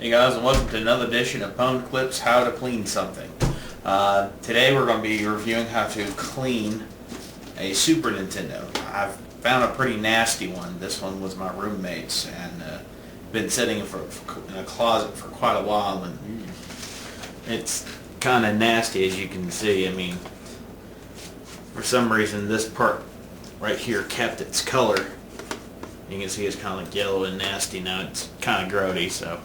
Hey guys, and welcome to another edition of Pwned Clips How to Clean Something. Today we're going to be reviewing how to clean a Super Nintendo. I've found a pretty nasty one. This one was my roommate's, and been sitting in a closet for quite a while, and it's kind of nasty, as you can see. I mean, for some reason this part right here kept its color. You can see it's kind of like yellow and nasty now. It's kind of grody, so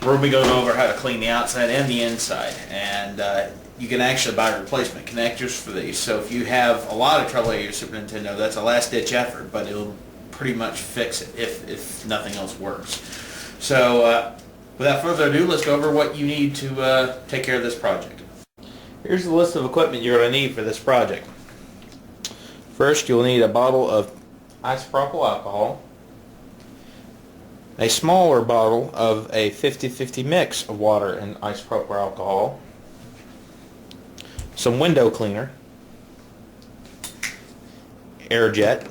we're going to be going over how to clean the outside and the inside. And you can actually buy replacement connectors for these. So if you have a lot of trouble with your Super Nintendo, that's a last-ditch effort, but it'll pretty much fix it if nothing else works. So without further ado, let's go over what you need to take care of this project. Here's the list of equipment you're going to need for this project. First, you'll need a bottle of isopropyl alcohol, a smaller bottle of a 50-50 mix of water and isopropyl alcohol, some window cleaner, air jet,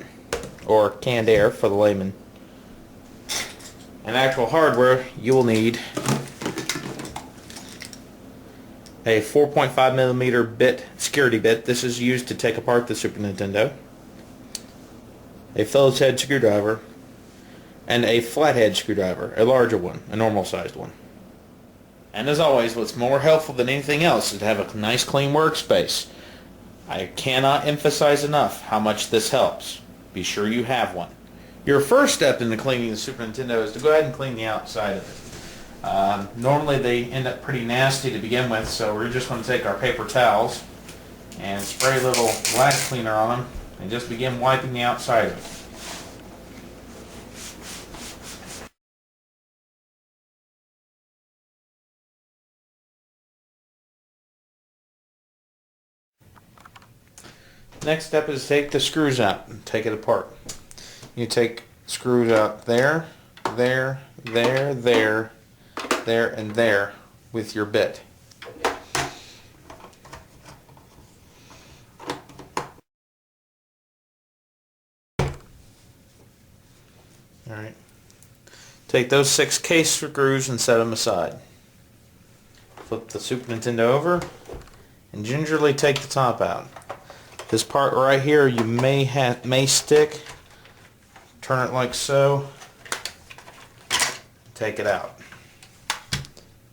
or canned air for the layman, and actual hardware. You will need a 4.5mm bit security bit. This is used to take apart the Super Nintendo, a Phillips head screwdriver, and a flathead screwdriver, a larger one, a normal sized one. And as always, what's more helpful than anything else is to have a nice clean workspace. I cannot emphasize enough how much this helps. Be sure you have one. Your first step in the cleaning the Super Nintendo is to go ahead and clean the outside of it. Normally they end up pretty nasty to begin with, so we're just going to take our paper towels and spray a little wax cleaner on them and just begin wiping the outside of it. Next step is to take the screws out and take it apart. You take screws out there, there, there, there, there, and there with your bit. Alright. Take those 6 case screws and set them aside. Flip the Super Nintendo over and gingerly take the top out. This part right here you may stick. Turn it like so. Take it out.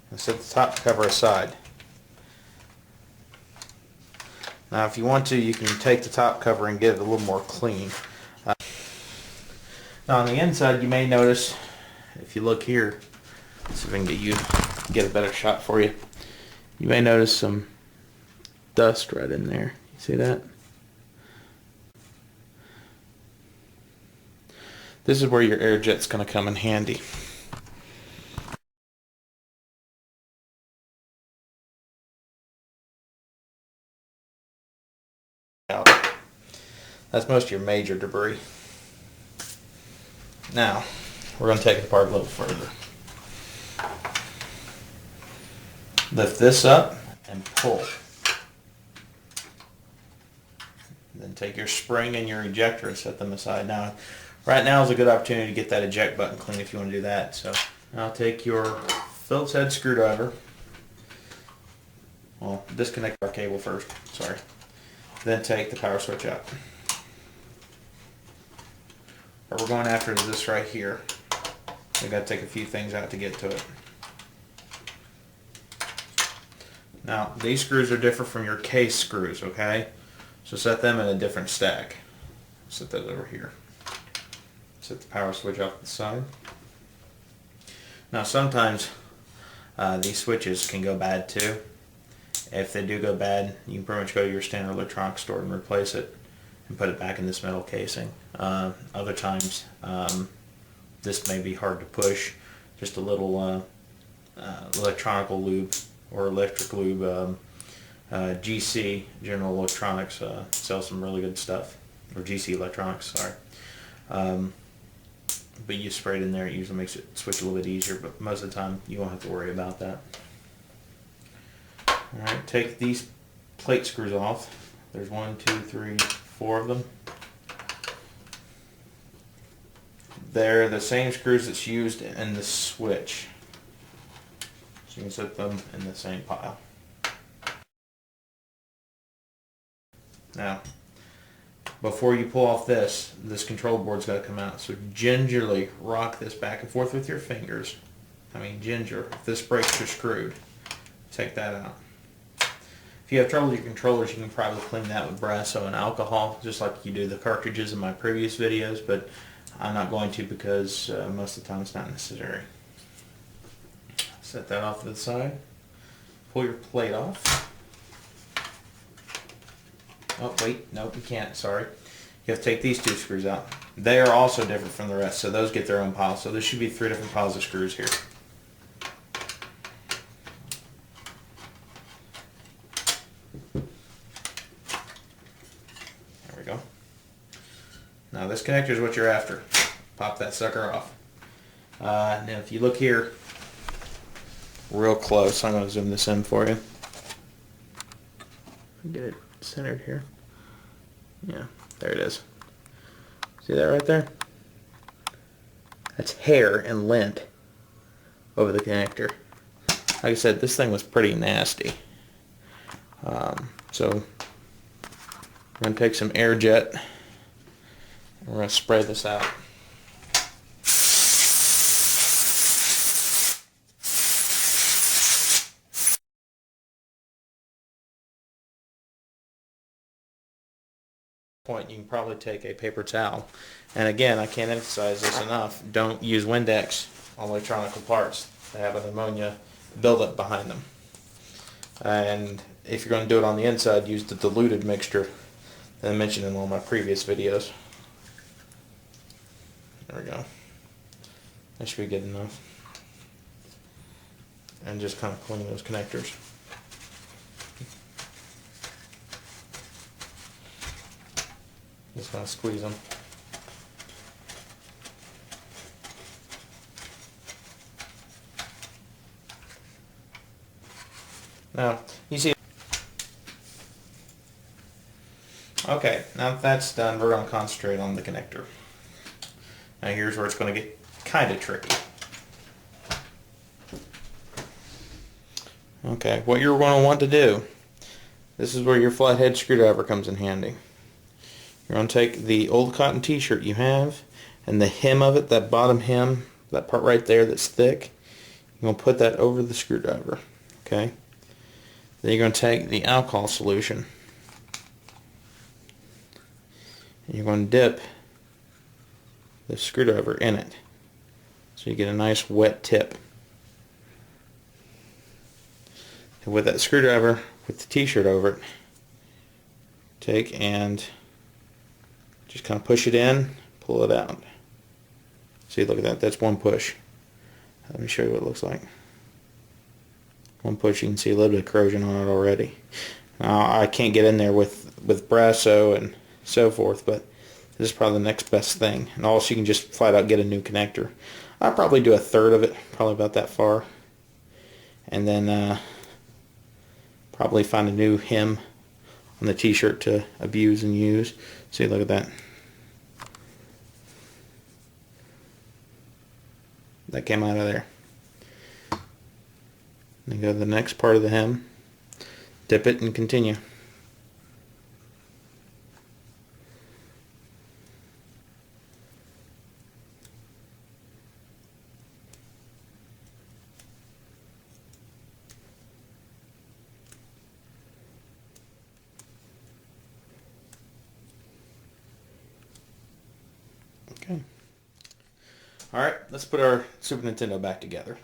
And set the top cover aside. Now if you want to, you can take the top cover and get it a little more clean. Now on the inside you may notice, if you look here, let's see if I can get a better shot for you. You may notice some dust right in there. You see that? This is where your air jet's going to come in handy. That's most of your major debris. Now, we're going to take it apart a little further. Lift this up and pull. Then take your spring and your ejector and set them aside. Now, right now is a good opportunity to get that eject button clean if you want to do that. So, now take your Phillips head screwdriver. Well, disconnect our cable first. Sorry. Then take the power switch out. What we're going after is this right here. We've got to take a few things out to get to it. Now, these screws are different from your case screws, okay? So set them in a different stack. Set that over here. Set the power switch off to the side. Now, sometimes these switches can go bad too. If they do go bad, you can pretty much go to your standard electronics store and replace it and put it back in this metal casing. Other times, this may be hard to push. Just a little electronical lube or electric lube. GC, General Electronics, sells some really good stuff. Or GC Electronics, sorry. But you spray it in there, it usually makes it switch a little bit easier, but most of the time you won't have to worry about that. Alright, take these plate screws off. There's 1, 2, 3, 4 of them. They're the same screws that's used in the switch. So you can set them in the same pile. Now, before you pull off this control board's got to come out. So gingerly rock this back and forth with your fingers. I mean ginger. If this breaks, you're screwed. Take that out. If you have trouble with your controllers, you can probably clean that with Brasso and alcohol, just like you do the cartridges in my previous videos, but I'm not going to because most of the time it's not necessary. Set that off to the side. Pull your plate off. Oh, wait, nope, you can't, sorry. You have to take these two screws out. They are also different from the rest, so those get their own pile. So there should be 3 different piles of screws here. There we go. Now this connector is what you're after. Pop that sucker off. Now if you look here real close, I'm going to zoom this in for you. Get it centered here. Yeah, there it is. See that right there? That's hair and lint over the connector. Like I said, this thing was pretty nasty. So we're going to take some air jet and we're going to spray this out. Point, you can probably take a paper towel, and again, I can't emphasize this enough, don't use Windex on electronic parts. They have an ammonia buildup behind them, and if you're going to do it on the inside, use the diluted mixture that I mentioned in one of my previous videos. There we go. That should be good enough. And just kind of clean those connectors. Just kind of squeeze them. Now, you see. Okay, now that that's done, we're going to concentrate on the connector. Now here's where it's going to get kind of tricky. Okay, what you're going to want to do, this is where your flathead screwdriver comes in handy. You're going to take the old cotton t-shirt you have and the hem of it, that bottom hem, that part right there that's thick, you're going to put that over the screwdriver. Okay? Then you're going to take the alcohol solution and you're going to dip the screwdriver in it so you get a nice wet tip. And with that screwdriver, with the t-shirt over it, take and just kind of push it in, pull it out. See, look at that. That's one push. Let me show you what it looks like. One push, you can see a little bit of corrosion on it already. Now, I can't get in there with Brasso and so forth, but this is probably the next best thing. And also, you can just flat out get a new connector. I'll probably do a third of it, probably about that far. And then probably find a new hem on the t-shirt to abuse and use. See, look at that. That came out of there. Then go to the next part of the hem, dip it and continue. Okay. Alright, let's put our Super Nintendo back together.